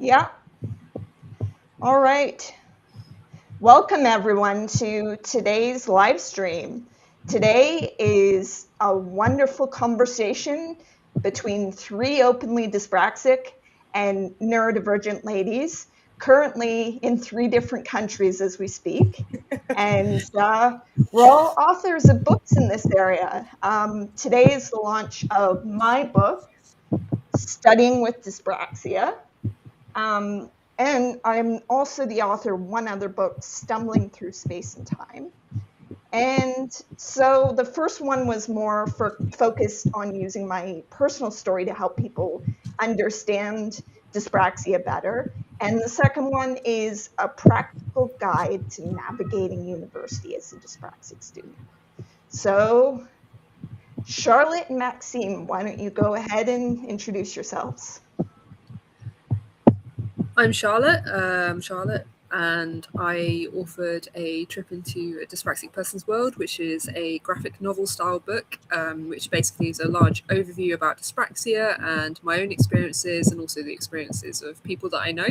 Yeah. All right. Welcome everyone to today's live stream. Today is a wonderful conversation between three openly dyspraxic and neurodivergent ladies, currently in three different countries as we speak. And we're all authors of books in this area. Today is the launch of my book, Studying with Dyspraxia. And I'm also the author of one other book, Stumbling Through Space and Time. And so the first one was more focused on using my personal story to help people understand dyspraxia better. And the second one is a practical guide to navigating university as a dyspraxic student. So Charlotte and Maxine, why don't you go ahead and introduce yourselves? I'm Charlotte, and I authored A Trip into a Dyspraxic Person's World, which is a graphic novel style book, which basically is a large overview about dyspraxia and my own experiences and also the experiences of people that I know.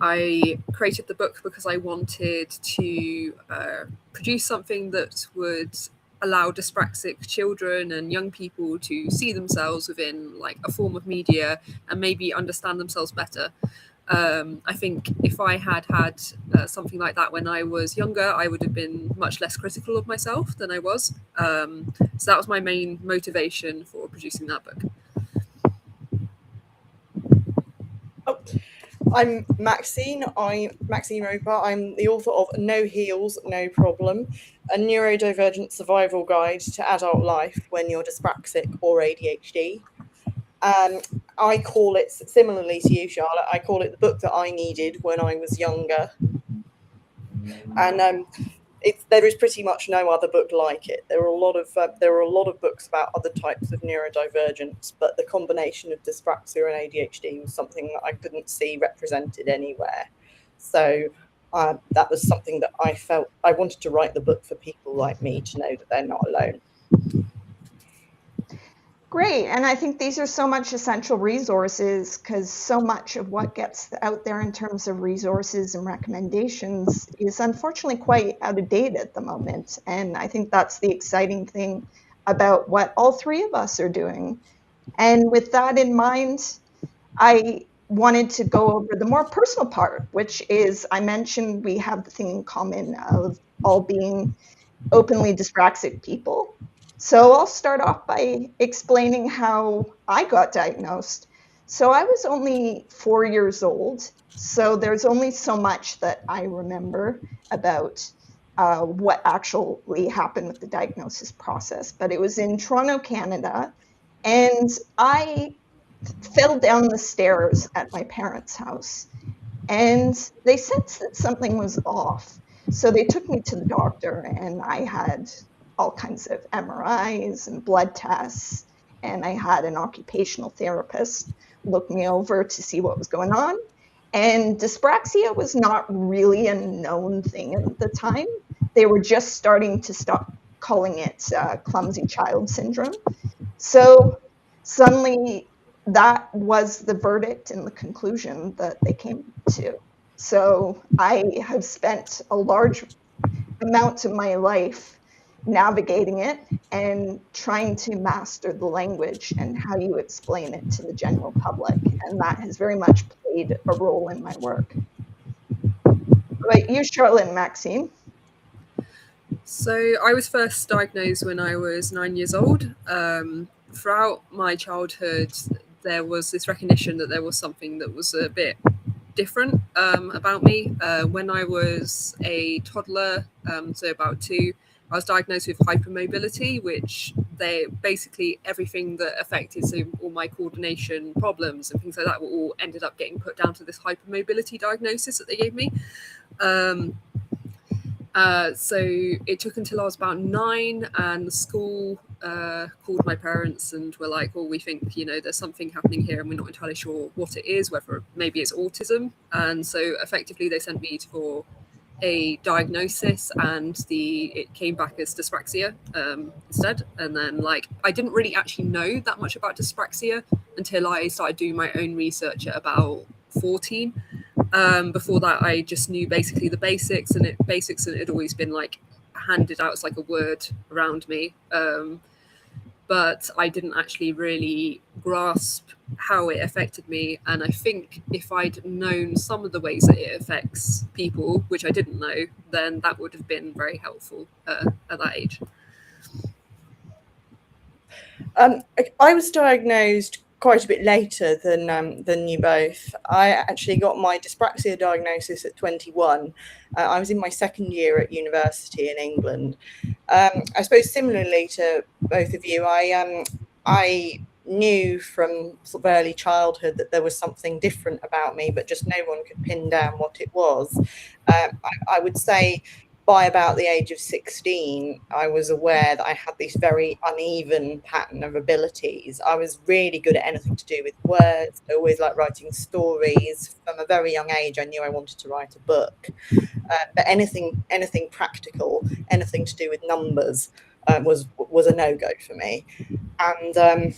I created the book because I wanted to produce something that would allow dyspraxic children and young people to see themselves within like a form of media and maybe understand themselves better. I think if I had something like that when I was younger, I would have been much less critical of myself than I was. So that was my main motivation for producing that book. Oh, I'm Maxine. I'm Maxine Roper. I'm the author of No Heals, No Problem, a neurodivergent survival guide to adult life when you're dyspraxic or ADHD. I call it, similarly to you, Charlotte, I call it the book that I needed when I was younger. And there is pretty much no other book like it. There are a lot of books about other types of neurodivergence, but the combination of dyspraxia and ADHD was something that I couldn't see represented anywhere. So that was something that I felt I wanted to write the book for people like me to know that they're not alone. Great, and I think these are so much essential resources because so much of what gets out there in terms of resources and recommendations is unfortunately quite out of date at the moment. And I think that's the exciting thing about what all three of us are doing. And with that in mind, I wanted to go over the more personal part, which is I mentioned we have the thing in common of all being openly dyspraxic people. So I'll start off by explaining how I got diagnosed. So I was only 4 years old, so there's only so much that I remember about what actually happened with the diagnosis process. But it was in Toronto, Canada, and I fell down the stairs at my parents' house, and they sensed that something was off. So they took me to the doctor, and I had all kinds of MRIs and blood tests, and I had an occupational therapist look me over to see what was going on. And dyspraxia was not really a known thing at the time. They were just starting to stop calling it clumsy child syndrome. So suddenly that was the verdict and the conclusion that they came to. So I have spent a large amount of my life navigating it and trying to master the language and how you explain it to the general public. And that has very much played a role in my work. But you, Charlotte and Maxine? So I was first diagnosed when I was 9 years old. Throughout my childhood, there was this recognition that there was something that was a bit different about me. When I was a toddler, so about 2, I was diagnosed with hypermobility, which they basically everything that affected all my coordination problems and things like that were all ended up getting put down to this hypermobility diagnosis that they gave me. So it took until I was about 9, and the school called my parents and were like, "Oh, we think there's something happening here, and we're not entirely sure what it is. Whether maybe it's autism." And so effectively, they sent me for a diagnosis, and it came back as dyspraxia instead. And then like I didn't really actually know that much about dyspraxia until I started doing my own research at about 14. Before that, I just knew basically the basics, and it had always been like handed out as like a word around me. But I didn't actually really grasp how it affected me. And I think if I'd known some of the ways that it affects people, which I didn't know, then that would have been very helpful at that age. I was diagnosed quite a bit later than you both. I actually got my dyspraxia diagnosis at 21. I was in my second year at university in England. I suppose similarly to both of you, I knew from sort of early childhood that there was something different about me, but just no one could pin down what it was. I would say by about the age of 16, I was aware that I had this very uneven pattern of abilities. I was really good at anything to do with words. I always liked writing stories. From a very young age, I knew I wanted to write a book. But anything practical, anything to do with numbers was a no-go for me. And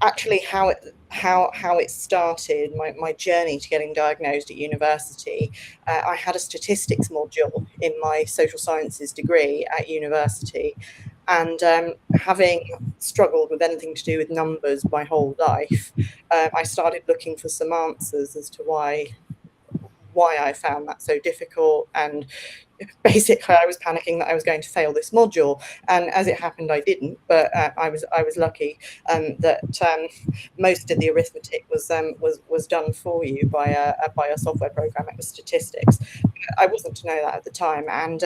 actually how it started, my journey to getting diagnosed at university, I had a statistics module in my social sciences degree at university, and having struggled with anything to do with numbers my whole life, I started looking for some answers as to why I found that so difficult. And basically I was panicking that I was going to fail this module, and as it happened I didn't, but I was lucky that most of the arithmetic was done for you by a software program. It was statistics. I wasn't to know that at the time, and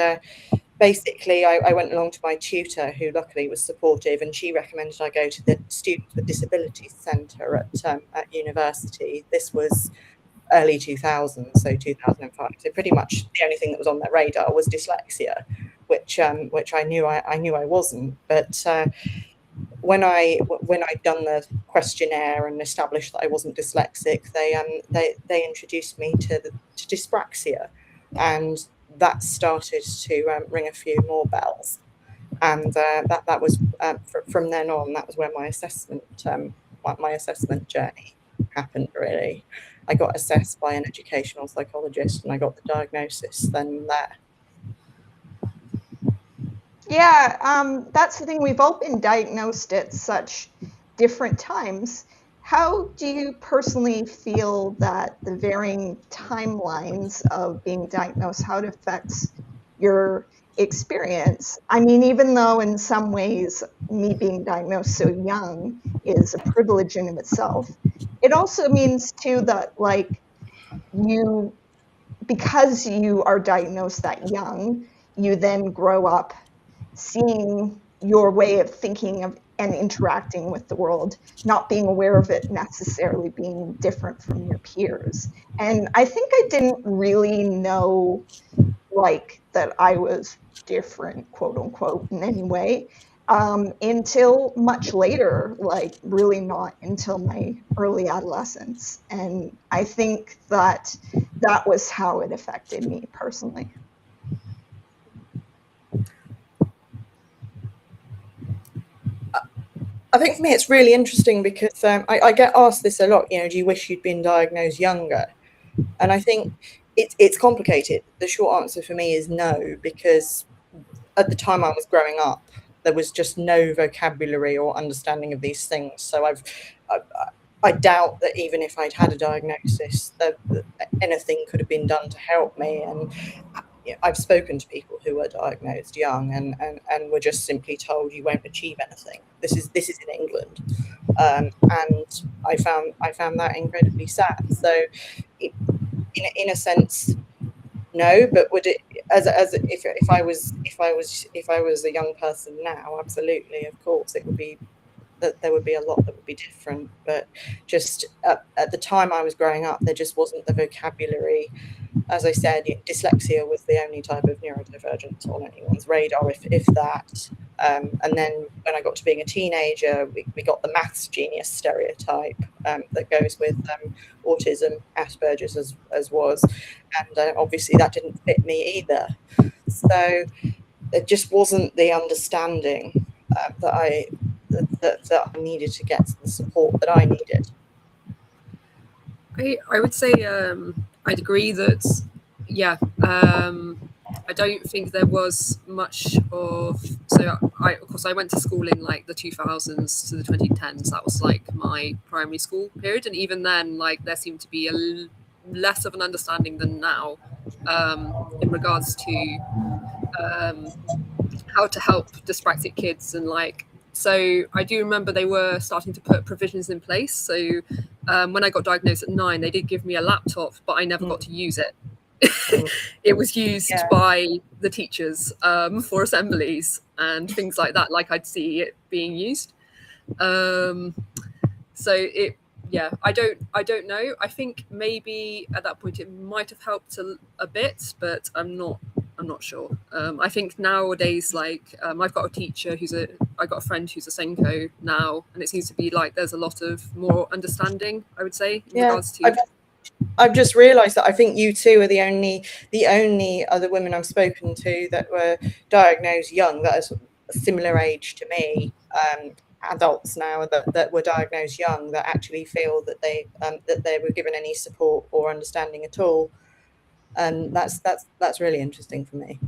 basically I went along to my tutor, who luckily was supportive, and she recommended I go to the Students with Disabilities Centre at university. This was early 2000s, so 2005. So pretty much the only thing that was on their radar was dyslexia, which I knew I wasn't. But when I'd done the questionnaire and established that I wasn't dyslexic, they introduced me to dyspraxia, and that started to ring a few more bells. And that was from then on. That was where my assessment journey happened, really. I got assessed by an educational psychologist, and I got the diagnosis then there. Yeah, that's the thing. We've all been diagnosed at such different times. How do you personally feel that the varying timelines of being diagnosed, how it affects your experience? I mean, even though in some ways me being diagnosed so young is a privilege in of itself, it also means too that like because you are diagnosed that young, you then grow up seeing your way of thinking of and interacting with the world, not being aware of it necessarily being different from your peers. And I think I didn't really know like that I was different, quote unquote, in any way, until much later, like really not until my early adolescence. And I think that was how it affected me personally. I think for me it's really interesting because I get asked this a lot, do you wish you'd been diagnosed younger? And I think it's complicated. The short answer for me is no, because at the time I was growing up, there was just no vocabulary or understanding of these things. So I doubt that even if I'd had a diagnosis, that anything could have been done to help me. And I've spoken to people who were diagnosed young and were just simply told you won't achieve anything. This is in England, and I found that incredibly sad. So, in a sense, no. But would it, if I was a young person now, absolutely, of course, it would be that there would be a lot that would be different. But just at the time I was growing up, there just wasn't the vocabulary. As I said, dyslexia was the only type of neurodivergence on anyone's radar, if that. And then when I got to being a teenager, we got the maths genius stereotype that goes with autism, Asperger's as was. And obviously that didn't fit me either. So it just wasn't the understanding that I needed to get the support that I needed. I would say I'd agree that, yeah, I don't think there was much of, so of course I went to school in like the 2000s to the 2010s. That was like my primary school period, and even then, like, there seemed to be less of an understanding than now in regards to how to help dyspraxic kids. And like, so I do remember they were starting to put provisions in place. So when I got diagnosed at 9, they did give me a laptop, but I never got to use it. It was used by the teachers for assemblies and things like that. Like, I'd see it being used. So it, yeah, I don't know. I think maybe at that point it might have helped a bit, but I'm not sure. I think nowadays, like, I've got a teacher I got a friend who's a Senko now, and it seems to be like there's a lot of more understanding, I would say, in regards to. I've just realised that I think you two are the only other women I've spoken to that were diagnosed young, that is a similar age to me, adults now that were diagnosed young, that actually feel that they were given any support or understanding at all. And that's really interesting for me.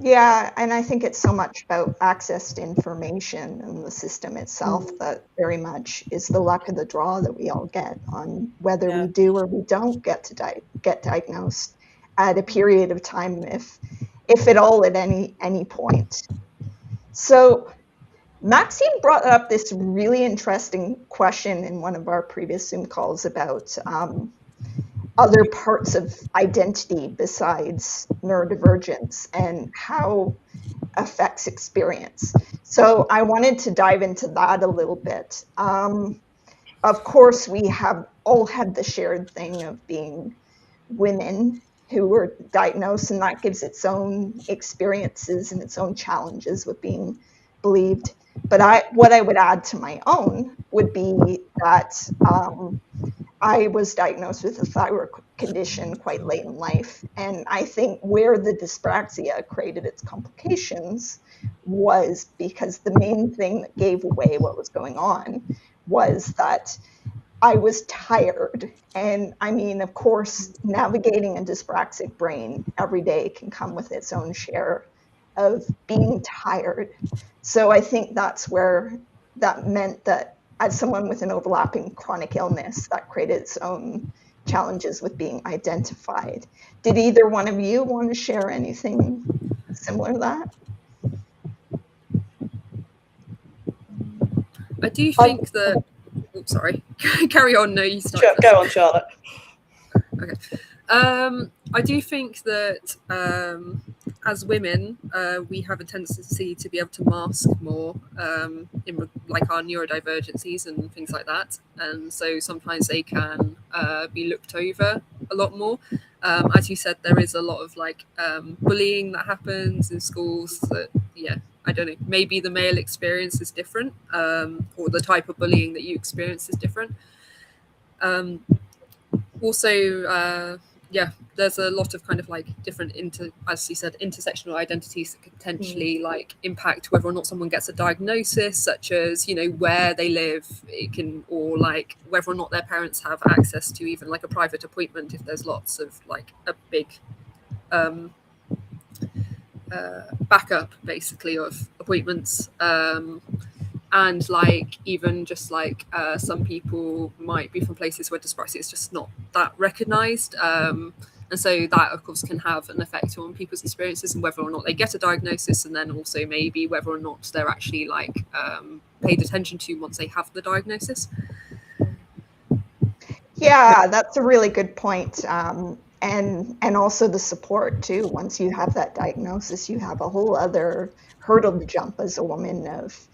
Yeah, and I think it's so much about access to information and the system itself that very much is the luck of the draw that we all get on whether we do or we don't get to get diagnosed at a period of time, if at all, at any point. So Maxine brought up this really interesting question in one of our previous Zoom calls about other parts of identity besides neurodivergence and how affects experience. So I wanted to dive into that a little bit. Of course, we have all had the shared thing of being women who were diagnosed, and that gives its own experiences and its own challenges with being believed. But what I would add to my own would be that I was diagnosed with a thyroid condition quite late in life. And I think where the dyspraxia created its complications was because the main thing that gave away what was going on was that I was tired. And I mean, of course, navigating a dyspraxic brain every day can come with its own share of being tired. So I think that's where that meant that as someone with an overlapping chronic illness, that created its own challenges with being identified. Did either one of you want to share anything similar to that? I do think that. Oh, sorry. Carry on. No, you start. Sure, go on, Charlotte. Okay. I do think that as women, we have a tendency to be able to mask more in like our neurodivergencies and things like that, and so sometimes they can be looked over a lot more. As you said, there is a lot of like bullying that happens in schools. That, yeah, I don't know. Maybe the male experience is different, or the type of bullying that you experience is different. Also, yeah, there's a lot of kind of like different as you said, intersectional identities that could potentially like impact whether or not someone gets a diagnosis, such as, you know, where they live, it can, or like whether or not their parents have access to even like a private appointment if there's lots of like a big backup basically of appointments. And like even just like some people might be from places where dyspraxia is just not that recognized, and so that of course can have an effect on people's experiences and whether or not they get a diagnosis, and then also maybe whether or not they're actually like paid attention to once they have the diagnosis. Yeah, that's a really good point. And also the support too. Once you have that diagnosis, you have a whole other hurdle to jump as a woman of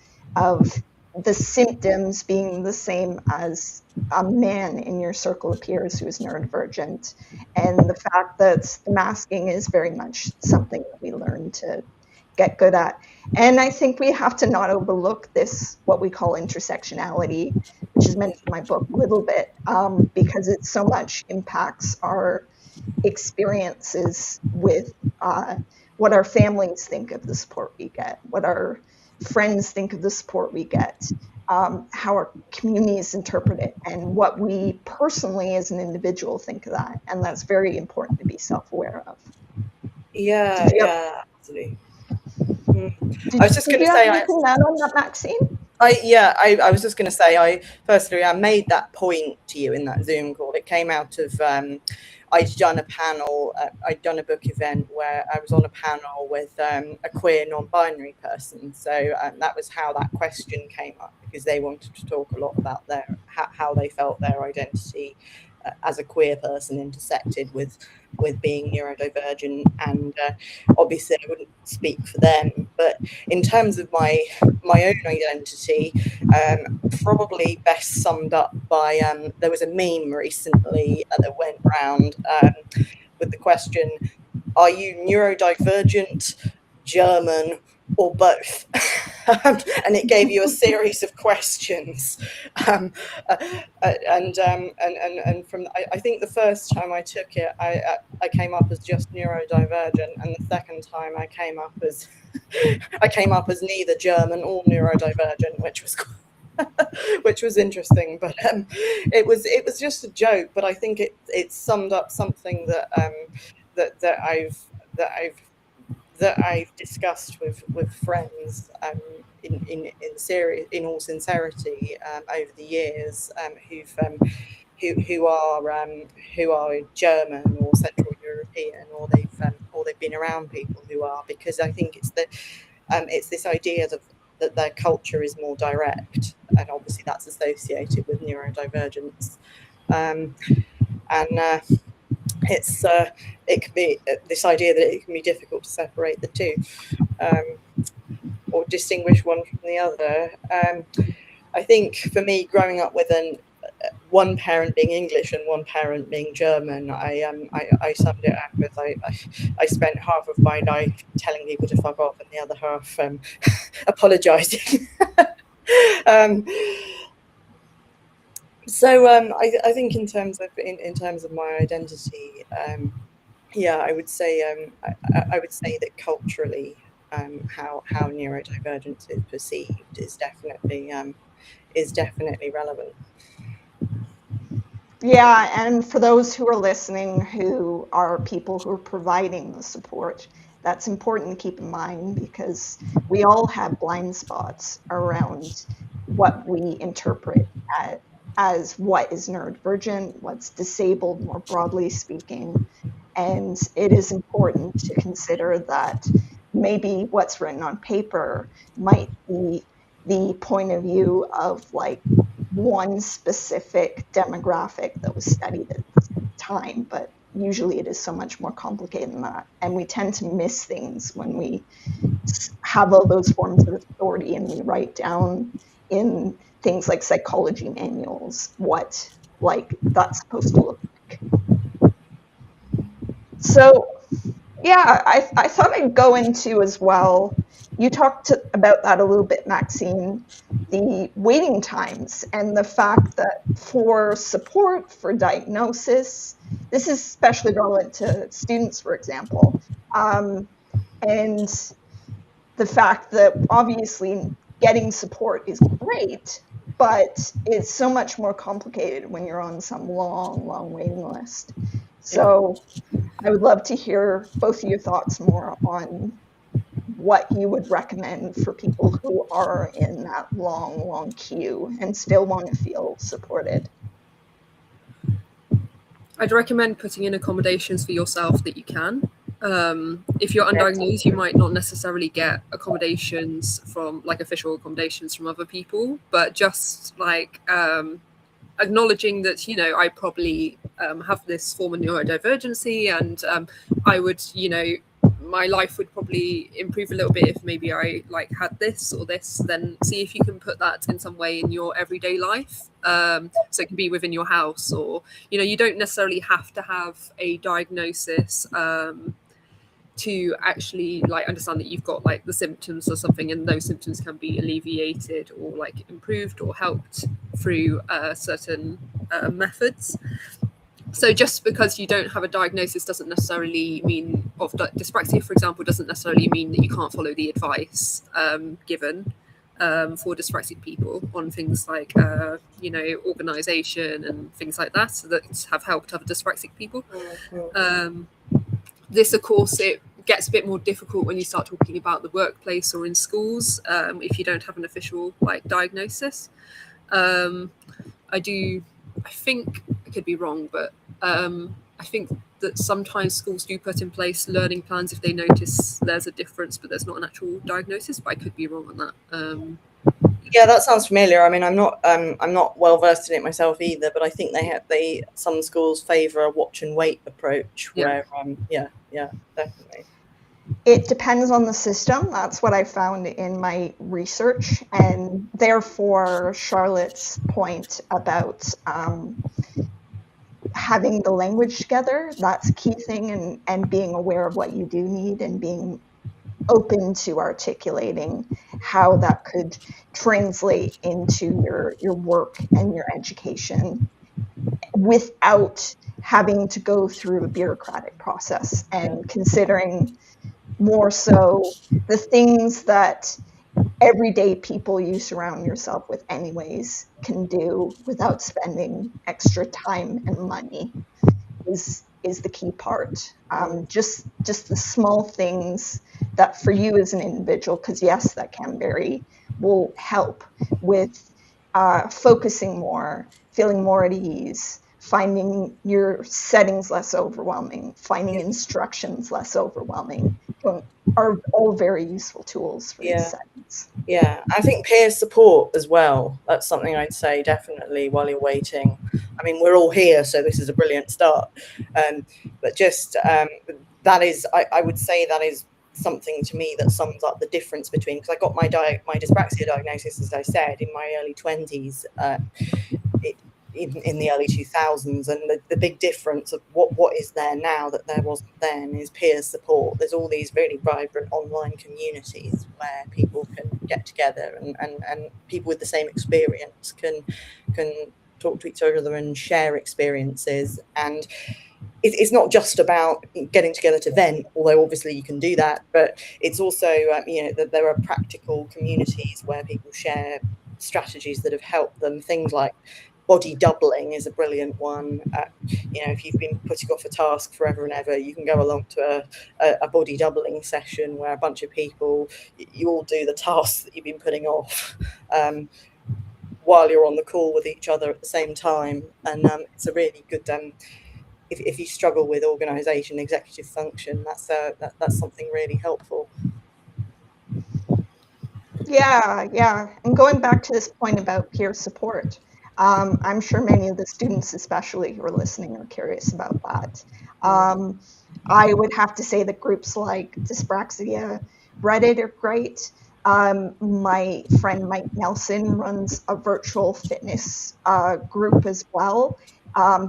the symptoms being the same as a man in your circle of peers who is neurodivergent, and the fact that the masking is very much something that we learn to get good at. And I think we have to not overlook this, what we call intersectionality, which is mentioned in my book a little bit, because it so much impacts our experiences with what our families think of the support we get, what our friends think of the support we get, how our communities interpret it, and what we personally as an individual think of that. And that's very important to be self-aware of. Yeah, absolutely. Did, I was just did going to you have say, anything to add on that, Maxine? I was just going to say, I made that point to you in that Zoom call. It came out of, I'd done a panel, I'd done a book event where I was on a panel with a queer non-binary person. So that was how that question came up, because they wanted to talk a lot about how they felt their identity as a queer person intersected with being neurodivergent. And obviously I wouldn't speak for them, but in terms of my own identity, probably best summed up by there was a meme recently that went round with the question, are you neurodivergent, German, or both? And it gave you a series of questions, and from I think the first time I took it, I came up as just neurodivergent, and the second time I came up as neither German or neurodivergent, which was interesting. But it was just a joke. But I think it summed up something that I've discussed with friends in all sincerity over the years, who are German or Central European, or they've been around people who are, because I think it's this idea that their culture is more direct, and obviously that's associated with neurodivergence, and it can be this idea that it can be difficult to separate the two, or distinguish one from the other. I think for me, growing up with one parent being English and one parent being German, I summed it up with I spent half of my life telling people to fuck off and the other half apologising. So I think in terms of my identity, I would say that culturally, how neurodivergence is perceived is definitely relevant. Yeah, and for those who are listening who are people who are providing the support, that's important to keep in mind, because we all have blind spots around what we interpret as what is neurodivergent, what's disabled, more broadly speaking. And it is important to consider that maybe what's written on paper might be the point of view of like one specific demographic that was studied at the time, but usually it is so much more complicated than that. And we tend to miss things when we have all those forms of authority and we write down in things like psychology manuals what like that's supposed to look like. So yeah, I thought I'd go into as well, you talked about that a little bit, Maxine, the waiting times and the fact that for support, for diagnosis, this is especially relevant to students, for example, and the fact that obviously getting support is great, but it's so much more complicated when you're on some long waiting list. So I would love to hear both of your thoughts more on what you would recommend for people who are in that long queue and still want to feel supported. I'd recommend putting in accommodations for yourself that you can. If you're undiagnosed, you might not necessarily get accommodations from like official accommodations from other people, but just like acknowledging that, you know, I probably have this form of neurodivergency, and I would, you know, my life would probably improve a little bit if maybe I like had this or this, then see if you can put that in some way in your everyday life. So it can be within your house, or, you know, you don't necessarily have to have a diagnosis to actually like understand that you've got like the symptoms or something, and those symptoms can be alleviated or like improved or helped through certain methods. So just because you don't have a diagnosis doesn't necessarily mean of dyspraxia, for example, doesn't necessarily mean that you can't follow the advice given for dyspraxic people on things like, you know, organisation and things like that, so that have helped other dyspraxic people. This, of course, it gets a bit more difficult when you start talking about the workplace or in schools if you don't have an official like diagnosis. I think I could be wrong, but I think that sometimes schools do put in place learning plans if they notice there's a difference, but there's not an actual diagnosis. But I could be wrong on that. Yeah, that sounds familiar. I mean, I'm not well versed in it myself either, but I think some schools favour a watch and wait approach. Where yeah, definitely. It depends on the system. That's what I found in my research, and therefore Charlotte's point about having the language together, that's a key thing, and being aware of what you do need and being open to articulating how that could translate into your work and your education without having to go through a bureaucratic process, and considering more so the things that everyday people you surround yourself with anyways can do without spending extra time and money is the key part. Just the small things that for you as an individual, because yes, that can vary, will help with focusing more, feeling more at ease, finding your settings less overwhelming, finding instructions less overwhelming, are all very useful tools for these settings. Yeah, I think peer support as well. That's something I'd say definitely while you're waiting. I mean, we're all here, so this is a brilliant start. But just that is, I would say that is something to me that sums up the difference between, because I got my dyspraxia diagnosis, as I said, in my early 20s. In the early 2000s, and the big difference of what is there now that there wasn't then is peer support. There's all these really vibrant online communities where people can get together, and people with the same experience can talk to each other and share experiences. And it's not just about getting together to vent, although obviously you can do that, but it's also that there are practical communities where people share strategies that have helped them. Things like body doubling is a brilliant one. If you've been putting off a task forever and ever, you can go along to a body doubling session where a bunch of people, you all do the tasks that you've been putting off while you're on the call with each other at the same time. And it's a really good, if you struggle with organisation, executive function, that's something really helpful. Yeah. And going back to this point about peer support, I'm sure many of the students, especially who are listening, are curious about that. I would have to say that groups like Dyspraxia, Reddit are great. My friend Mike Nelson runs a virtual fitness group as well.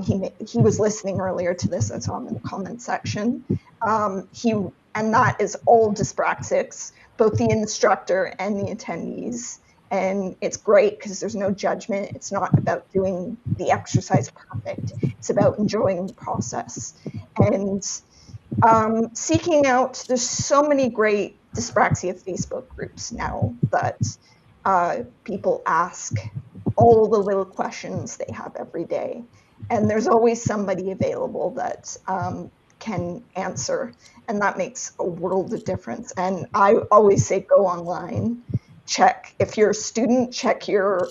He was listening earlier to this. I saw him in the comment section. And that is all dyspraxics, both the instructor and the attendees. And it's great because there's no judgment. It's not about doing the exercise perfect. It's about enjoying the process. And seeking out, there's so many great dyspraxia Facebook groups now that people ask all the little questions they have every day. And there's always somebody available that can answer. And that makes a world of difference. And I always say go online. Check, if you're a student, check your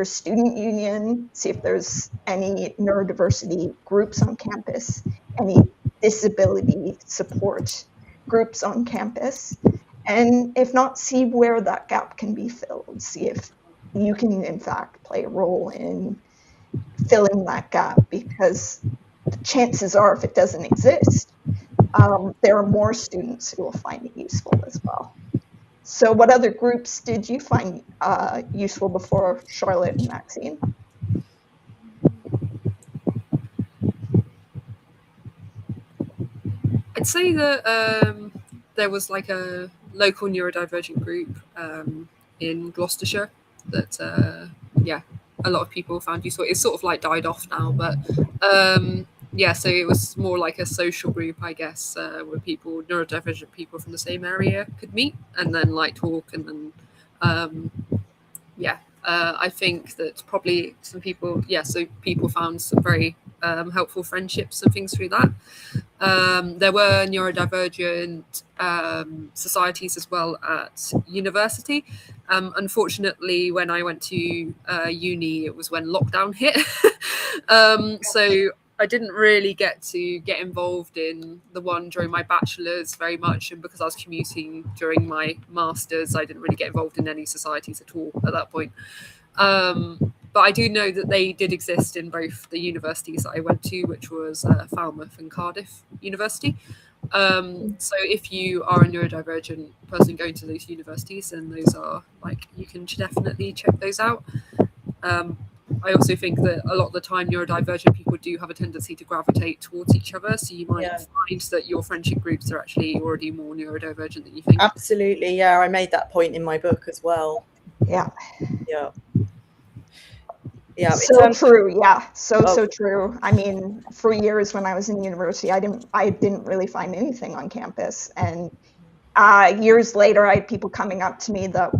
student union, see if there's any neurodiversity groups on campus, any disability support groups on campus. And if not, see where that gap can be filled. See if you can, in fact, play a role in filling that gap, because the chances are, if it doesn't exist, there are more students who will find it useful as well. So what other groups did you find useful before Charlotte and Maxine? I'd I'd say that there was like a local neurodivergent group in Gloucestershire that a lot of people found useful. It's sort of like died off now, but so it was more like a social group, I guess, where neurodivergent people from the same area could meet and then like talk and then I think that probably some people, so people found some very helpful friendships and things through that. There were neurodivergent societies as well at university. Unfortunately, when I went to uni, it was when lockdown hit. So I didn't really get involved in the one during my bachelor's very much, and because I was commuting during my master's, I didn't really get involved in any societies at all at that point. But I do know that they did exist in both the universities that I went to, which was Falmouth and Cardiff University. So if you are a neurodivergent person going to those universities, then those are you can definitely check those out. I also think that a lot of the time neurodivergent people do have a tendency to gravitate towards each other, so you might find that your friendship groups are actually already more neurodivergent than you think. Absolutely, yeah, I made that point in my book as well. Yeah. So true. Yeah, so true. I mean, for years when I was in university, I didn't really find anything on campus, and years later, I had people coming up to me that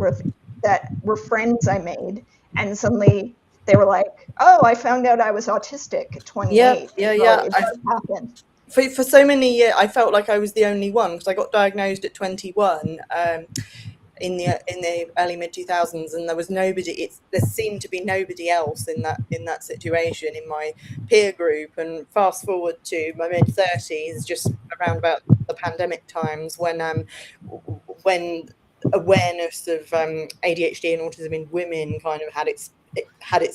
were friends I made, and suddenly they were like, "Oh, I found out I was autistic at 28." It happened. For so many years, I felt like I was the only one because I got diagnosed at 21. In the early mid 2000s, and there was nobody. There seemed to be nobody else in that situation in my peer group. And fast forward to my mid 30s, just around about the pandemic times, when awareness of ADHD and autism in women kind of had its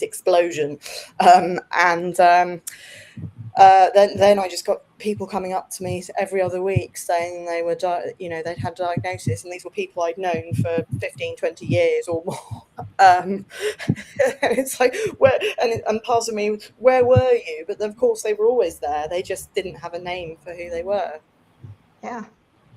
explosion, then I just got people coming up to me every other week saying they were, they'd had diagnosis, and these were people I'd known for 15, 20 years or more. It's like, and part of me, where were you? But of course they were always there. They just didn't have a name for who they were. Yeah,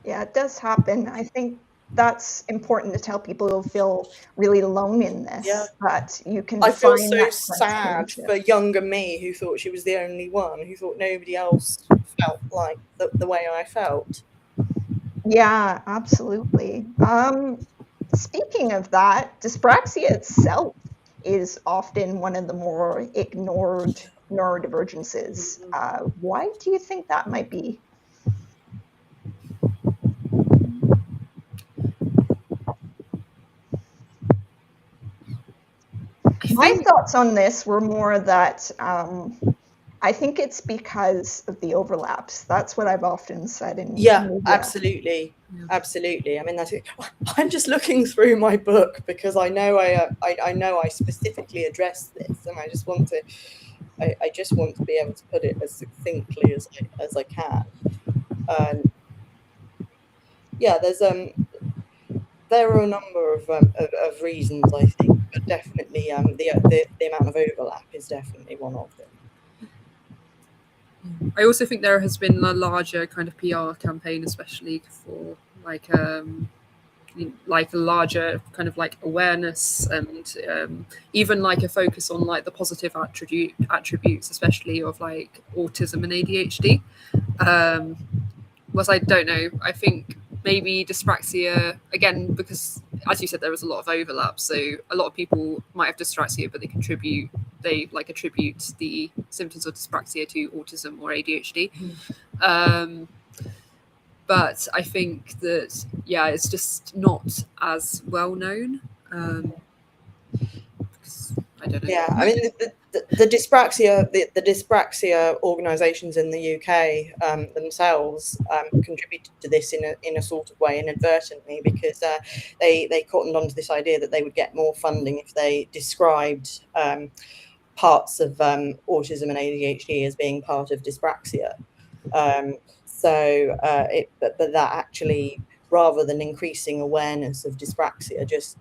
it does happen. I think that's important to tell people who feel really alone in this. Yeah. That you can. I feel find so sad for younger me who thought she was the only one, who thought nobody else felt like the way I felt. Yeah, absolutely. Speaking of that, dyspraxia itself is often one of the more ignored neurodivergences. Why do you think that might be? My thoughts on this were more that I think it's because of the overlaps. That's what I've often said in media. Absolutely. I mean, I'm just looking through my book because I know I specifically address this, and I just want to be able to put it as succinctly as I can. There are a number of reasons, I think, but definitely the amount of overlap is definitely one of them. I also think there has been a larger kind of PR campaign, especially for like a larger kind of like awareness and even like a focus on like the positive attributes, especially of like autism and ADHD. I don't know. I think maybe dyspraxia, again, because as you said, there was a lot of overlap. So a lot of people might have dyspraxia, but they attribute the symptoms of dyspraxia to autism or ADHD. But I think that, it's just not as well known. I don't know. Yeah, I mean, the dyspraxia organisations in the UK themselves contributed to this in a sort of way inadvertently, because they cottoned onto this idea that they would get more funding if they described parts of autism and ADHD as being part of dyspraxia. But that actually, rather than increasing awareness of dyspraxia, just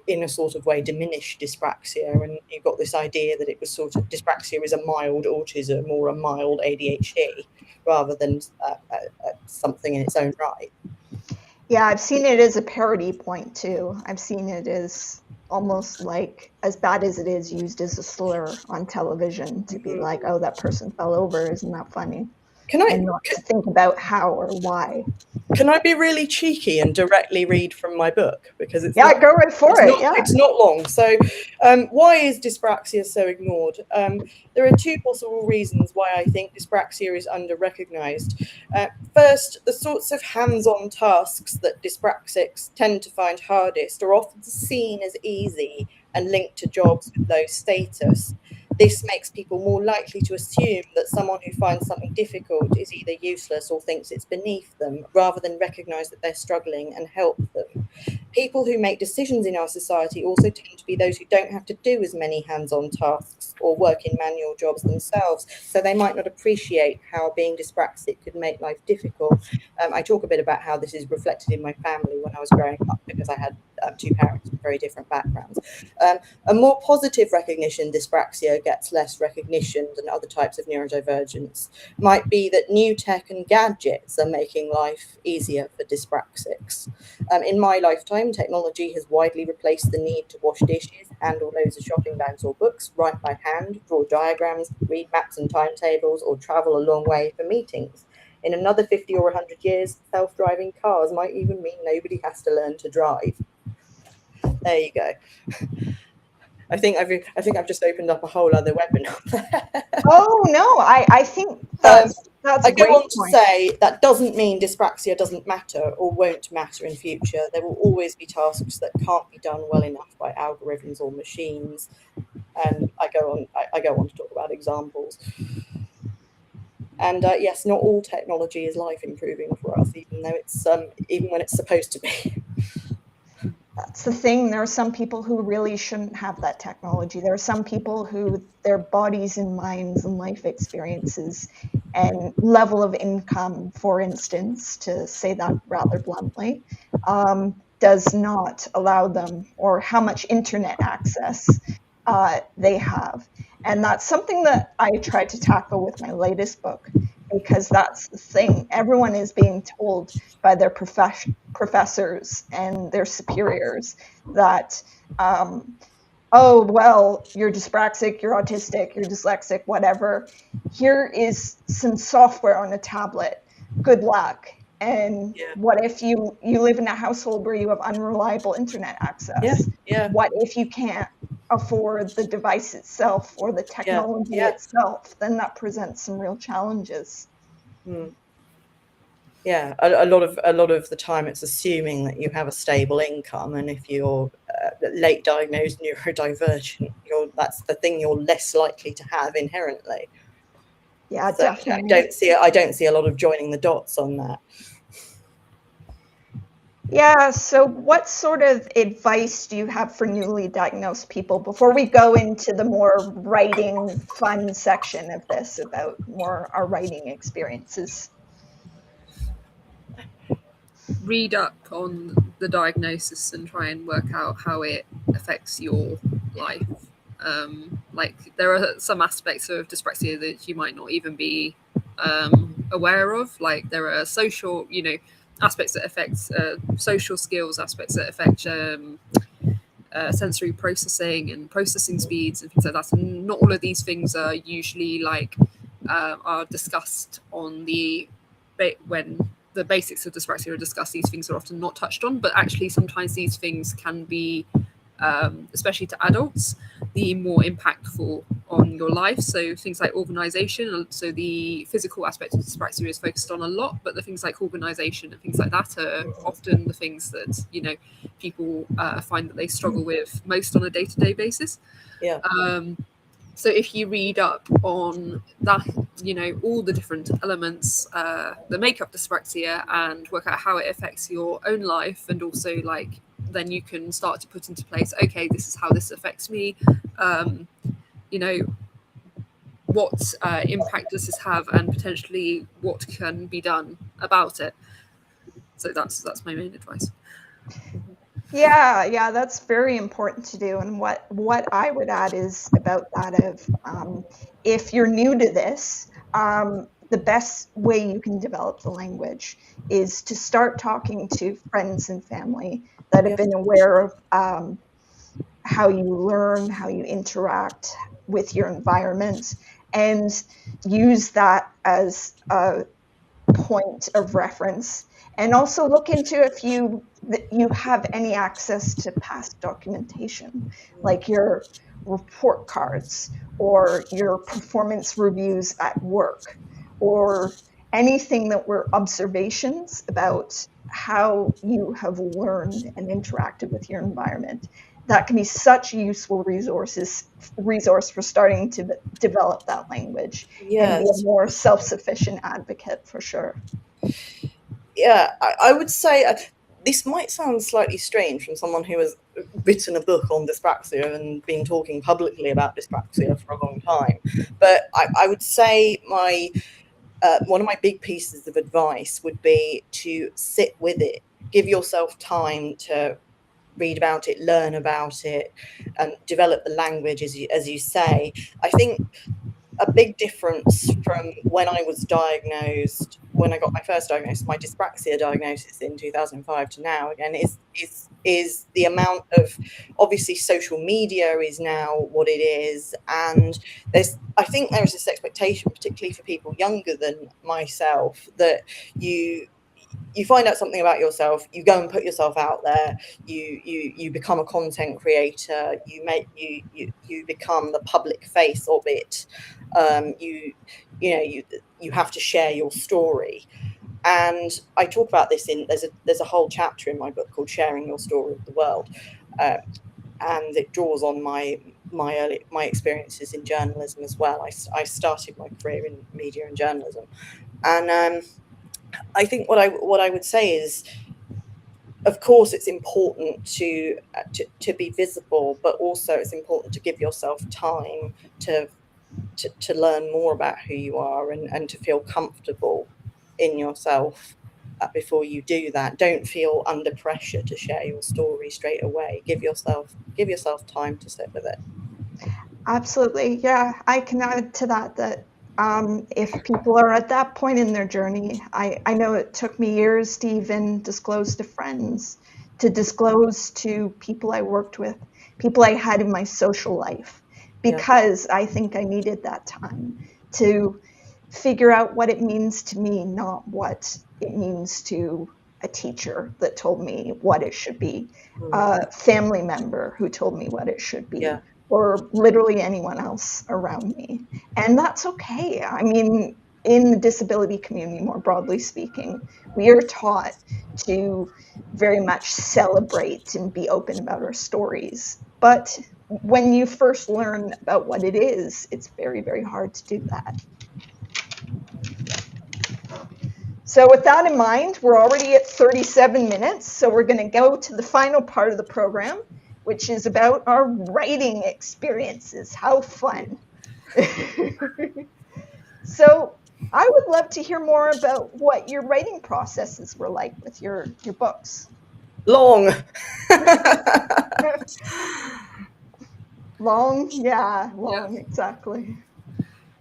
in a sort of way diminish dyspraxia, and you got this idea that it was sort of dyspraxia is a mild autism or a mild ADHD rather than something in its own right. Yeah, I've seen it as a parody point too. I've seen it as almost like, as bad as it is, used as a slur on television to be like, oh, that person fell over, isn't that funny? And not to think about how or why. Can I be really cheeky and directly read from my book? Because it's go right for it. It's not long. So why is dyspraxia so ignored? There are two possible reasons why I think dyspraxia is under-recognised. First, the sorts of hands-on tasks that dyspraxics tend to find hardest are often seen as easy and linked to jobs with low status. This makes people more likely to assume that someone who finds something difficult is either useless or thinks it's beneath them, rather than recognise that they're struggling and help them. People who make decisions in our society also tend to be those who don't have to do as many hands-on tasks or work in manual jobs themselves, so they might not appreciate how being dyspraxic could make life difficult. I talk a bit about how this is reflected in my family when I was growing up, because I had two parents with very different backgrounds. A more positive recognition dyspraxia gets less recognition than other types of neurodivergence might be that new tech and gadgets are making life easier for dyspraxics. In my lifetime, technology has widely replaced the need to wash dishes, handle loads of shopping bags or books, write by hand, draw diagrams, read maps and timetables, or travel a long way for meetings. In another 50 or 100 years, self-driving cars might even mean nobody has to learn to drive. There you go. I think I've just opened up a whole other webinar. Oh no, I think that's I go on to say that doesn't mean dyspraxia doesn't matter or won't matter in future. There will always be tasks that can't be done well enough by algorithms or machines. And I go on to talk about examples. And yes, not all technology is life improving for us, even though it's even when it's supposed to be. That's the thing. There are some people who really shouldn't have that technology. There are some people who their bodies and minds and life experiences and level of income, for instance, to say that rather bluntly, does not allow them, or how much internet access they have. And that's something that I tried to tackle with my latest book, because that's the thing. Everyone is being told by their professors and their superiors that, oh, well, you're dyspraxic, you're autistic, you're dyslexic, whatever. Here is some software on a tablet. Good luck. And what if you live in a household where you have unreliable internet access? What if you can't afford the device itself or the technology itself? Then that presents some real challenges. Yeah, a lot of the time it's assuming that you have a stable income, and if you're late diagnosed neurodivergent, that's the thing you're less likely to have inherently. Yeah, so definitely. I don't see a lot of joining the dots on that. Yeah, so what sort of advice do you have for newly diagnosed people before we go into the more writing fun section of this about more our writing experiences? Read up on the diagnosis and try and work out how it affects your life. Like there are some aspects of dyspraxia that you might not even be aware of. Like there are social, aspects that affect social skills, aspects that affect sensory processing and processing speeds and things like that. And not all of these things are usually are discussed on when the basics of dyspraxia are discussed. These things are often not touched on, but actually sometimes these things can be, especially to adults, the more impactful on your life. So things like organisation, so the physical aspect of dyspraxia is focused on a lot, but the things like organisation and things like that are often the things that people find that they struggle with most on a day-to-day basis. So if you read up on that, all the different elements that make up dyspraxia and work out how it affects your own life, and also then you can start to put into place, okay, this is how this affects me. What impact does this have, and potentially what can be done about it? So that's my main advice. Yeah, that's very important to do. And what I would add is about that of if you're new to this, the best way you can develop the language is to start talking to friends and family that have Yeah. been aware of how you learn, how you interact with your environment, and use that as a point of reference. And also look into if you have any access to past documentation, like your report cards or your performance reviews at work, or anything that were observations about how you have learned and interacted with your environment. That can be such a useful resource for starting to develop that language and be a Yes. more self-sufficient advocate, for sure. Yeah, I would say this might sound slightly strange from someone who has written a book on dyspraxia and been talking publicly about dyspraxia for a long time, but I would say one of my big pieces of advice would be to sit with it, give yourself time to read about it, learn about it, and develop the language, as you say. I think a big difference from when I was diagnosed, when I got my first diagnosis, my dyspraxia diagnosis in 2005 to now, again, is the amount of, obviously social media is now what it is, and I think there is this expectation, particularly for people younger than myself, that you find out something about yourself, you go and put yourself out there, you become a content creator, you become the public face of it. You have to share your story, and I talk about this there's a whole chapter in my book called Sharing Your Story with the World, and it draws on my experiences in journalism as well. I started my career in media and journalism, and I think what I would say is, of course, it's important to be visible, but also it's important to give yourself time to learn more about who you are, and to feel comfortable in yourself before you do that. Don't feel under pressure to share your story straight away. Give yourself time to sit with it. Absolutely. Yeah, I can add to that if people are at that point in their journey, I know it took me years to even disclose to friends, to disclose to people I worked with, people I had in my social life, because I think I needed that time to figure out what it means to me, not what it means to a teacher that told me what it should be, a family member who told me what it should be. Yeah. Or literally anyone else around me. And that's okay. I mean, in the disability community, more broadly speaking, we are taught to very much celebrate and be open about our stories. But when you first learn about what it is, it's very, very hard to do that. So with that in mind, we're already at 37 minutes, so we're going to go to the final part of the program, which is about our writing experiences. How fun. So I would love to hear more about what your writing processes were like with your books. Long. Long, yeah, long, exactly.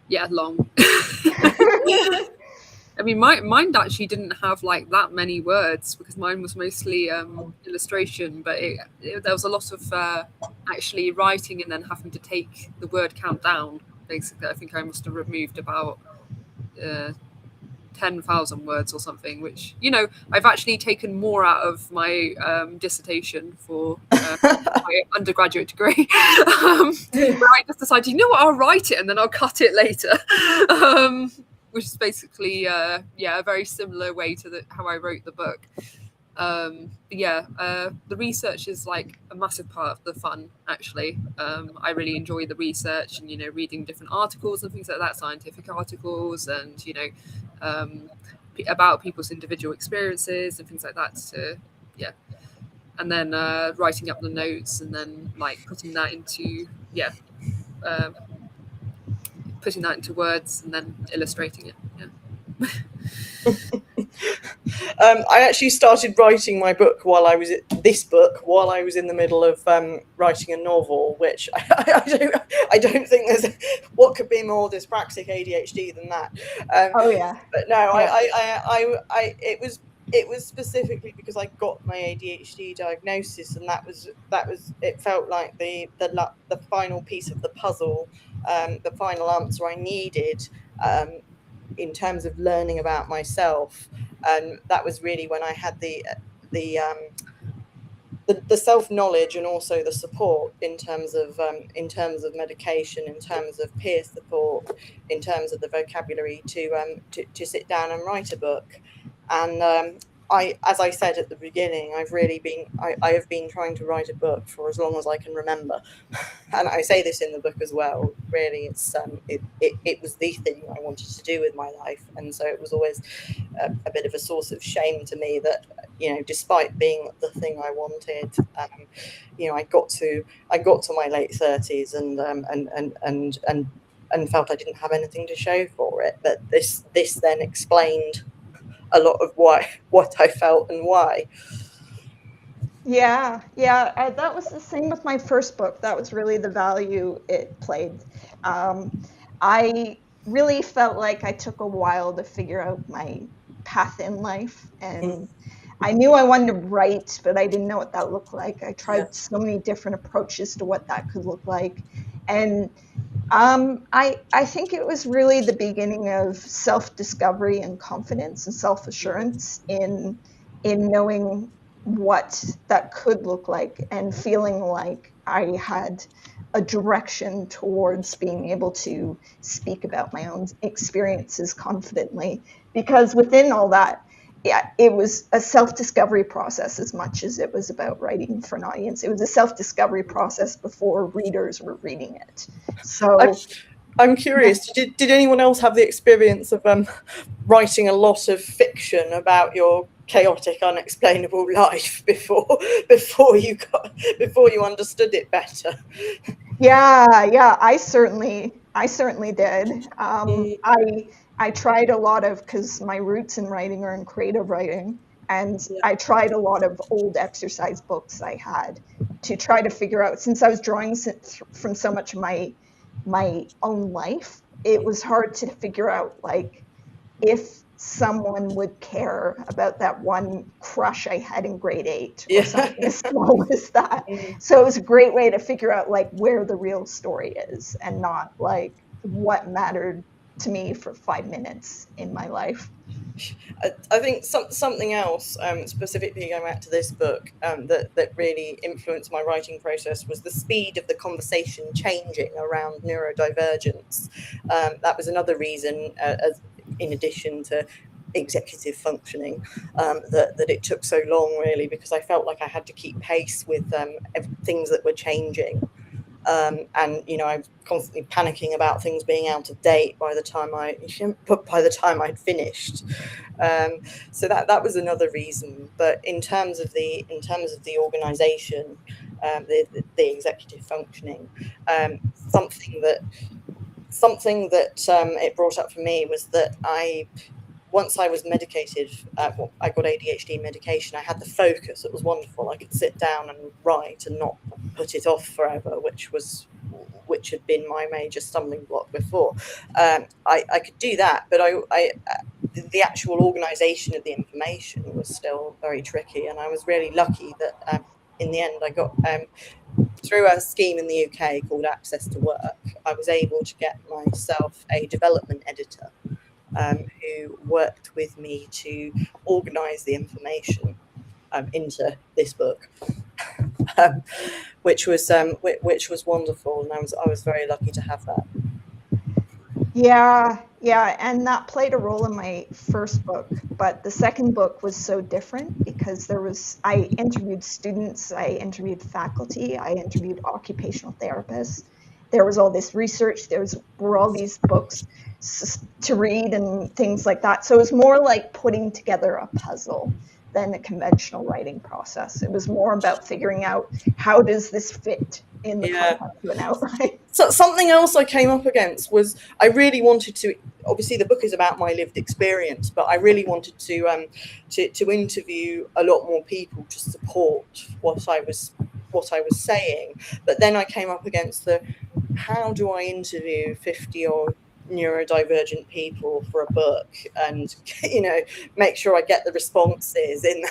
Yeah, long. I mean, mine actually didn't have like that many words, because mine was mostly illustration, but there was a lot of actually writing and then having to take the word count down. Basically, I think I must have removed about 10,000 words or something, which, I've actually taken more out of my dissertation for my undergraduate degree. Where I just decided, I'll write it and then I'll cut it later. Which is basically, a very similar way to how I wrote the book. The research is like a massive part of the fun, actually. I really enjoy the research and, reading different articles and things like that, scientific articles, and, about people's individual experiences and things like that. And then writing up the notes and then like putting that into words and then illustrating it. I actually started writing my book while I was in the middle of writing a novel, which I don't think there's what could be more dyspraxic ADHD than that. Oh yeah. But no, Yeah. it was specifically because I got my ADHD diagnosis, and that was it felt like the final piece of the puzzle, the final answer I needed in terms of learning about myself. And that was really when I had the self-knowledge and also the support in terms of medication, in terms of peer support, in terms of the vocabulary to sit down and write a book. And as I said at the beginning, I have been trying to write a book for as long as I can remember. And I say this in the book as well. Really, it was the thing I wanted to do with my life, and so it was always a bit of a source of shame to me that, despite being the thing I wanted, I got to my late 30s and felt I didn't have anything to show for it. But this then explained a lot of what I felt and why. Yeah, that was the same with my first book. That was really the value it played. I really felt like I took a while to figure out my path in life, and I knew I wanted to write, but I didn't know what that looked like. I tried so many different approaches to what that could look like, and I think it was really the beginning of self-discovery and confidence and self-assurance in knowing what that could look like, and feeling like I had a direction towards being able to speak about my own experiences confidently. Because within all that, it was a self-discovery process as much as it was about writing for an audience. It was a self-discovery process before readers were reading it. So I'm curious, did anyone else have the experience of writing a lot of fiction about your chaotic, unexplainable life before you understood it better? Yeah, I certainly did. I tried a lot of, because my roots in writing are in creative writing, and I tried a lot of old exercise books I had to try to figure out, since I was drawing from so much of my own life, it was hard to figure out, like, if someone would care about that one crush I had in grade 8 or something as small as that. So it was a great way to figure out, like, where the real story is, and not like what mattered to me for 5 minutes in my life. I think something else, specifically going back to this book, that really influenced my writing process was the speed of the conversation changing around neurodivergence. That was another reason, in addition to executive functioning, that it took so long, really, because I felt like I had to keep pace with things that were changing. And I was constantly panicking about things being out of date by the time I'd finished. So that was another reason. But in terms of the organisation, the executive functioning, something that it brought up for me was that once I was medicated, I got ADHD medication, I had the focus. It was wonderful. I could sit down and write and not put it off forever, which had been my major stumbling block before. I could do that, but the actual organisation of the information was still very tricky. And I was really lucky that in the end I got, through a scheme in the UK called Access to Work, I was able to get myself a development editor who worked with me to organise the information into this book, which was wonderful, and I was very lucky to have that. Yeah, and that played a role in my first book, but the second book was so different because I interviewed students, I interviewed faculty, I interviewed occupational therapists. There was all this research, were all these books to read and things like that. So it was more like putting together a puzzle than a conventional writing process. It was more about figuring out how does this fit in the context of an outline. So something else I came up against was I really wanted to. Obviously, the book is about my lived experience, but I really wanted to interview a lot more people to support what I was saying. But then I came up against the how do I interview 50 or neurodivergent people for a book and make sure I get the responses in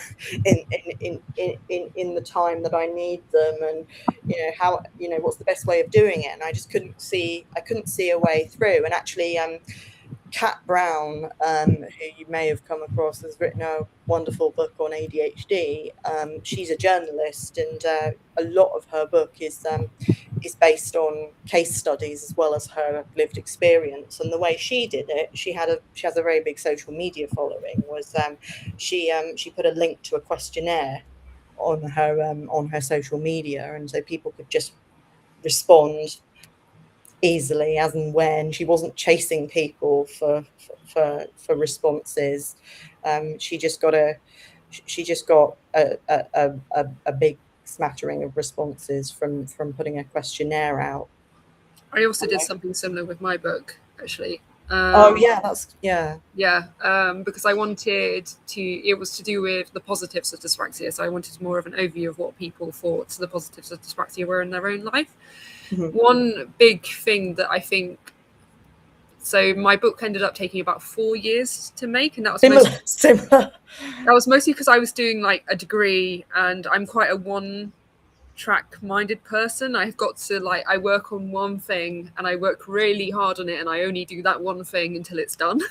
the time that I need them, and how what's the best way of doing it. And I just couldn't see a way through. And actually Kat Brown, who you may have come across, has written a wonderful book on ADHD. She's a journalist, and a lot of her book is based on case studies as well as her lived experience. And the way she did it, she has a very big social media following. Was she put a link to a questionnaire on her social media, and so people could just respond easily as and when. She wasn't chasing people for responses. She just got a big smattering of responses from putting a questionnaire out. I also did something similar with my book, actually. Because I wanted to, it was to do with the positives of dyspraxia, so I wanted more of an overview of what people thought the positives of dyspraxia were in their own life. Mm-hmm. One big thing that I think, so my book ended up taking about 4 years to make, and that was similar. That was mostly because I was doing like a degree, and I'm quite a one-track minded person. I've got to I work on one thing and I work really hard on it, and I only do that one thing until it's done,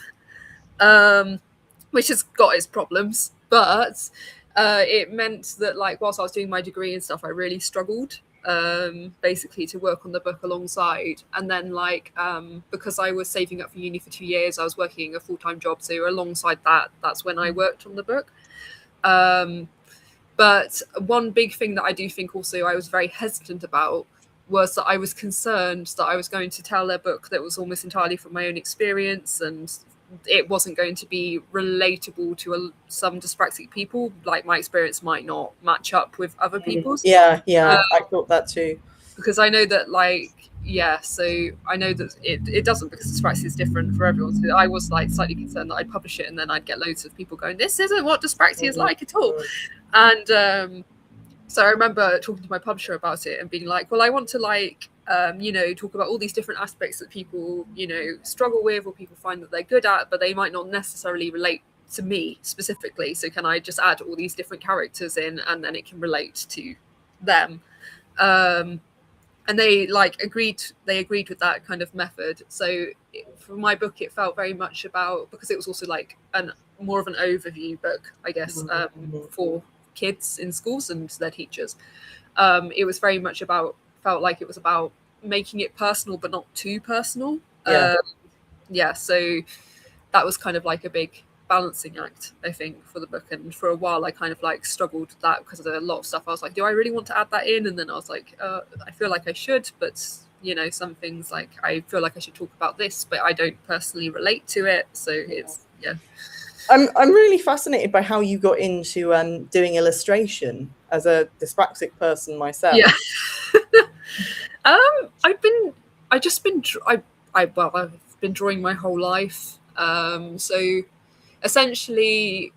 which has got its problems. But it meant that whilst I was doing my degree and stuff, I really struggled basically to work on the book alongside. And then because I was saving up for uni for 2 years, I was working a full-time job, so alongside that's when I worked on the book. But one big thing that I do think also I was very hesitant about was that I was concerned that I was going to tell a book that was almost entirely from my own experience, and it wasn't going to be relatable to some dyspraxic people. My experience might not match up with other people's. I thought that too. Because I know that so I know that it doesn't, because dyspraxia is different for everyone. So I was slightly concerned that I'd publish it and then I'd get loads of people going, this isn't what dyspraxia is like at all. And so I remember talking to my publisher about it and being like, well, I want to talk about all these different aspects that people, struggle with, or people find that they're good at, but they might not necessarily relate to me specifically. So can I just add all these different characters in, and then it can relate to them? And they agreed with that kind of method. So for my book, it felt very much about, because it was also more of an overview book, I guess, for kids in schools and their teachers. It was very much felt like it was about making it personal, but not too personal. So that was kind of a big balancing act, I think, for the book. And for a while I kind of struggled with that, because of a lot of stuff I was like, do I really want to add that in? And then I was like, I feel like I should, but some things I feel like I should talk about this, but I don't personally relate to it. So it's I'm really fascinated by how you got into doing illustration as a dyspraxic person myself. I've been drawing my whole life. So essentially,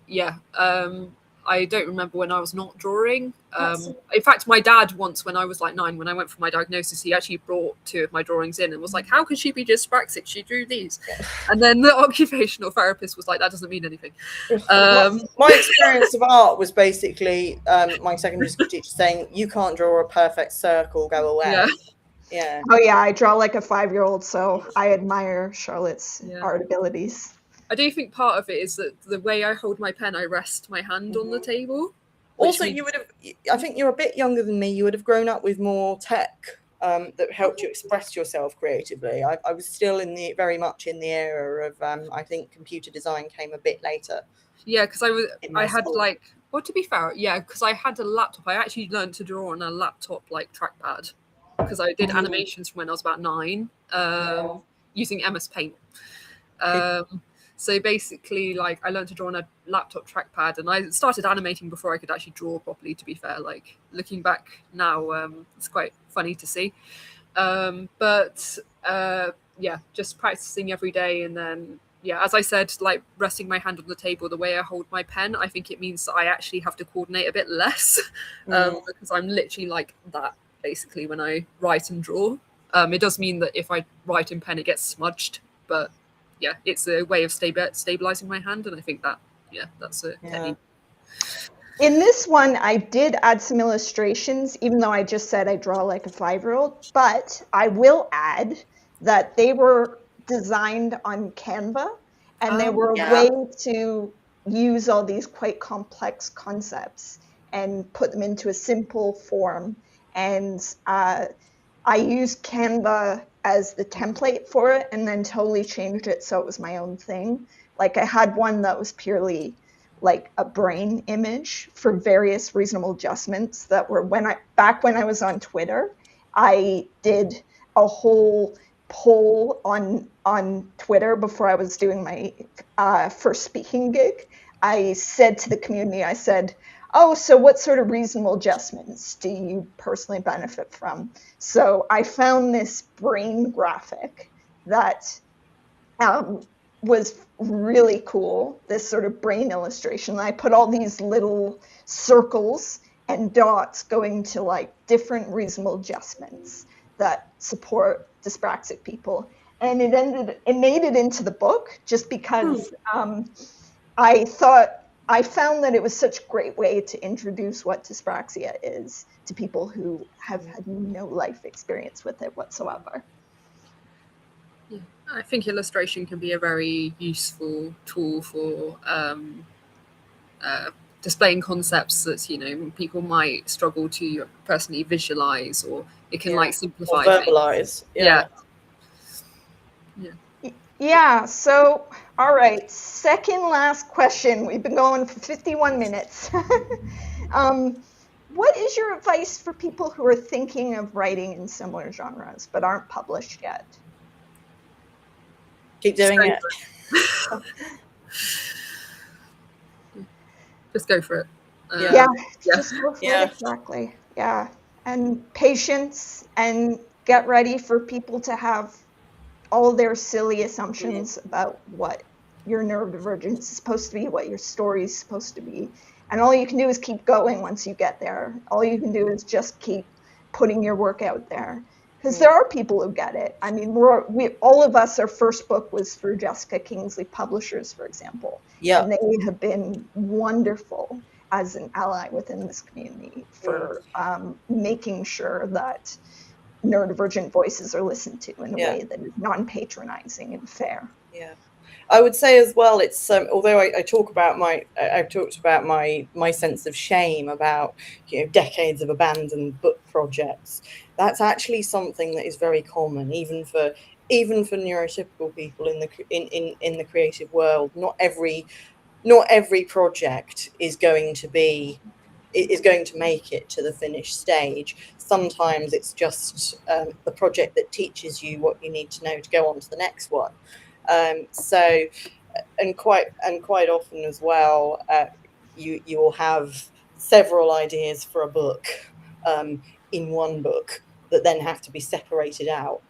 I don't remember when I was not drawing. In fact, my dad once, when I was 9, when I went for my diagnosis, he actually brought 2 of my drawings in and was like, how could she be dyspraxic? She drew these. And then the occupational therapist was like, that doesn't mean anything. My experience of art was basically my secondary school teacher saying, you can't draw a perfect circle, go away. Yeah. Oh yeah, I draw like a 5-year-old, so I admire Charlotte's art abilities. I do think part of it is that the way I hold my pen, I rest my hand on the table. Also, you would have, I think you're a bit younger than me, you would have grown up with more tech that helped you express yourself creatively. I was still very much in the era of, I think computer design came a bit later. Yeah, because I had to be fair, because I had a laptop. I actually learned to draw on a laptop trackpad, because I did animations from when I was about 9, using MS Paint. So basically, like, I learned to draw on a laptop trackpad, and I started animating before I could actually draw properly, to be fair. Like, looking back now, it's quite funny to see. But just practicing every day. And then, as I said, like, resting my hand on the table, the way I hold my pen, I think it means that I actually have to coordinate a bit less, because I'm literally like that, basically, when I write and draw. It does mean that if I write in pen, it gets smudged, but it's a way of stabilizing my hand, and I think that that's a technique. In this one, I did add some illustrations, even though I just said I draw like a 5-year-old, but I will add that they were designed on Canva, and they were a way to use all these quite complex concepts and put them into a simple form. And I used Canva as the template for it, and then totally changed it so it was my own thing. Like, I had one that was purely like a brain image for various reasonable adjustments that were back when I was on Twitter, I did a whole poll on Twitter before I was doing my first speaking gig. I said to the community, I said, oh, so what sort of reasonable adjustments do you personally benefit from? So I found this brain graphic that was really cool, this sort of brain illustration. I put all these little circles and dots going to like different reasonable adjustments that support dyspraxic people. And it made it into the book just because I found that it was such a great way to introduce what dyspraxia is to people who have had no life experience with it whatsoever. Yeah, I think illustration can be a very useful tool for displaying concepts that people might struggle to personally visualize, or it can like simplify, or verbalize. Yeah. So, all right. Second last question. We've been going for 51 minutes. What is your advice for people who are thinking of writing in similar genres but aren't published yet? Keep doing it. Just go for it. Just go for it. Exactly. Yeah. And patience, and get ready for people to have all their silly assumptions about what your neurodivergence is supposed to be, what your story is supposed to be. And all you can do is keep going once you get there. All you can do is just keep putting your work out there. Because there are people who get it. I mean, all of us, our first book was through Jessica Kingsley Publishers, for example. Yeah. And they have been wonderful as an ally within this community for making sure that neurodivergent voices are listened to in a way that is non-patronizing and fair. Yeah. I would say as well, it's although I've talked about my sense of shame about decades of abandoned book projects. That's actually something that is very common, even for neurotypical people in the creative world. Not every project is going to make it to the finished stage. Sometimes it's just the project that teaches you what you need to know to go on to the next one. So, and quite often as well, you'll have several ideas for a book in one book that then have to be separated out.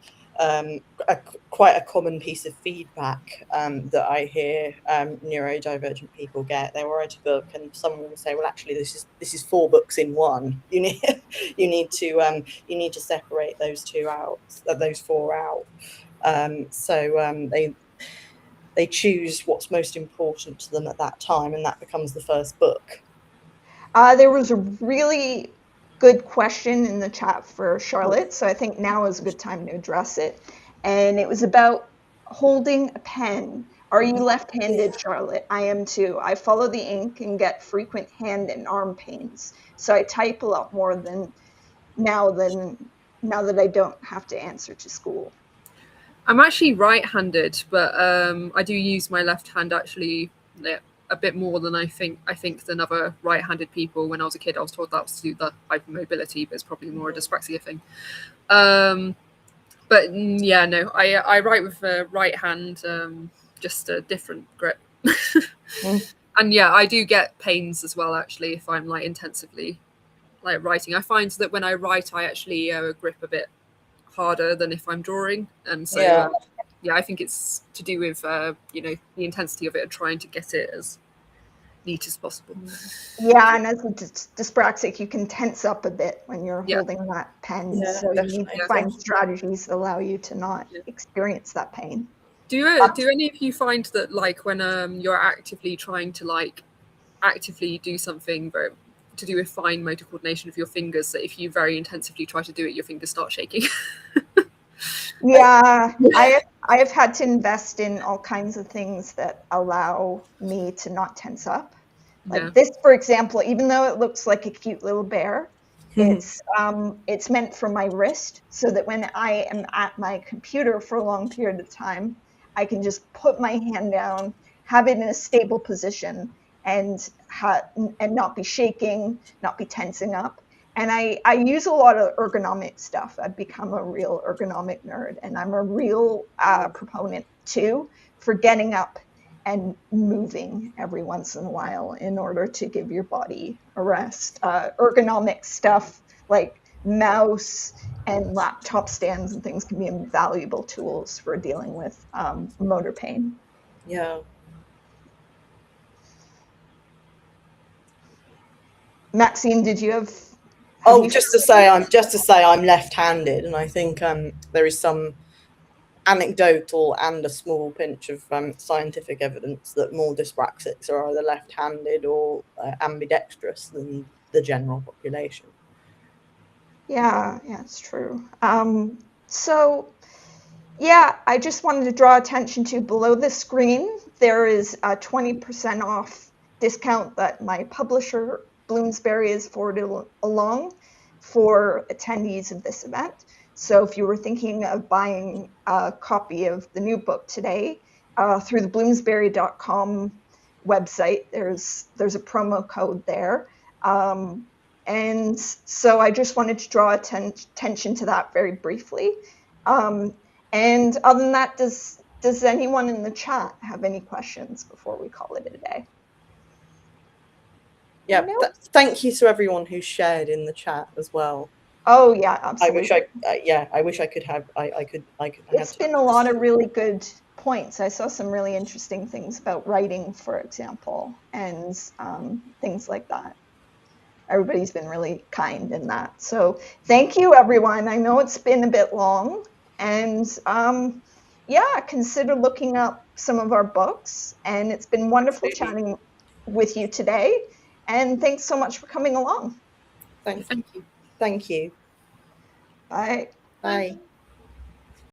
Quite a common piece of feedback that I hear neurodivergent people get. They will write a book, and someone will say, "Well, actually, this is 4 books in one. You need to separate those 4 out." So they choose what's most important to them at that time, and that becomes the first book. There was a really good question in the chat for Charlotte, so I think now is a good time to address it. And it was about holding a pen. Are you left-handed, Charlotte? I am too. I follow the ink and get frequent hand and arm pains. So I type a lot more now that I don't have to answer to school. I'm actually right-handed, but I do use my left hand actually a bit more than I think than other right-handed people. When I was a kid, I was told that was to do the hypermobility, but it's probably more a dyspraxia thing. But yeah, no, I write with the right hand. just a different grip. Mm. And yeah, I do get pains as well, actually, if I'm like intensively like writing. I find that when I write, I actually grip a bit harder than if I'm drawing. And so Yeah. yeah, I think it's to do with you know, the intensity of it and trying to get it as neat as possible. Yeah, and as a dyspraxic, you can tense up a bit when you're Yeah. holding that pen. Yeah, So you need definitely. to find strategies that allow you to not Yeah. experience that pain. Do any of you find that like when you're actively trying to like actively do something very to do with fine motor coordination of your fingers, that if you very intensively try to do it, your fingers start shaking? Yeah, I have had to invest in all kinds of things that allow me to not tense up. Like Yeah. this, for example, even though it looks like a cute little bear, it's meant for my wrist, so that when I am at my computer for a long period of time, I can just put my hand down, have it in a stable position, and not be shaking, not be tensing up. And I use a lot of ergonomic stuff. I've become a real ergonomic nerd, and I'm a real proponent too for getting up and moving every once in a while in order to give your body a rest. Ergonomic stuff like mouse and laptop stands and things can be invaluable tools for dealing with motor pain. Yeah. Maxine, did you have? Just to say I'm left-handed, and I think there is some anecdotal and a small pinch of scientific evidence that more dyspraxics are either left-handed or ambidextrous than the general population. Yeah, it's true. So, yeah, I just wanted to draw attention to below the screen, there is a 20% off discount that my publisher, Bloomsbury, has forwarded along for attendees of this event. So if you were thinking of buying a copy of the new book today, through the bloomsbury.com website, there's a promo code there. And so I just wanted to draw attention to that very briefly. And other than that, does anyone in the chat have any questions before we call it a day? Yeah, thank you to everyone who shared in the chat as well. Oh yeah, absolutely. I wish I could have. It's been a lot of really good points. I saw some really interesting things about writing, for example, and things like that. Everybody's been really kind in that. So thank you, everyone. I know it's been a bit long, and yeah, consider looking up some of our books. And it's been wonderful chatting with you today. And thanks so much for coming along. Thank you. Thank you. Bye. Bye.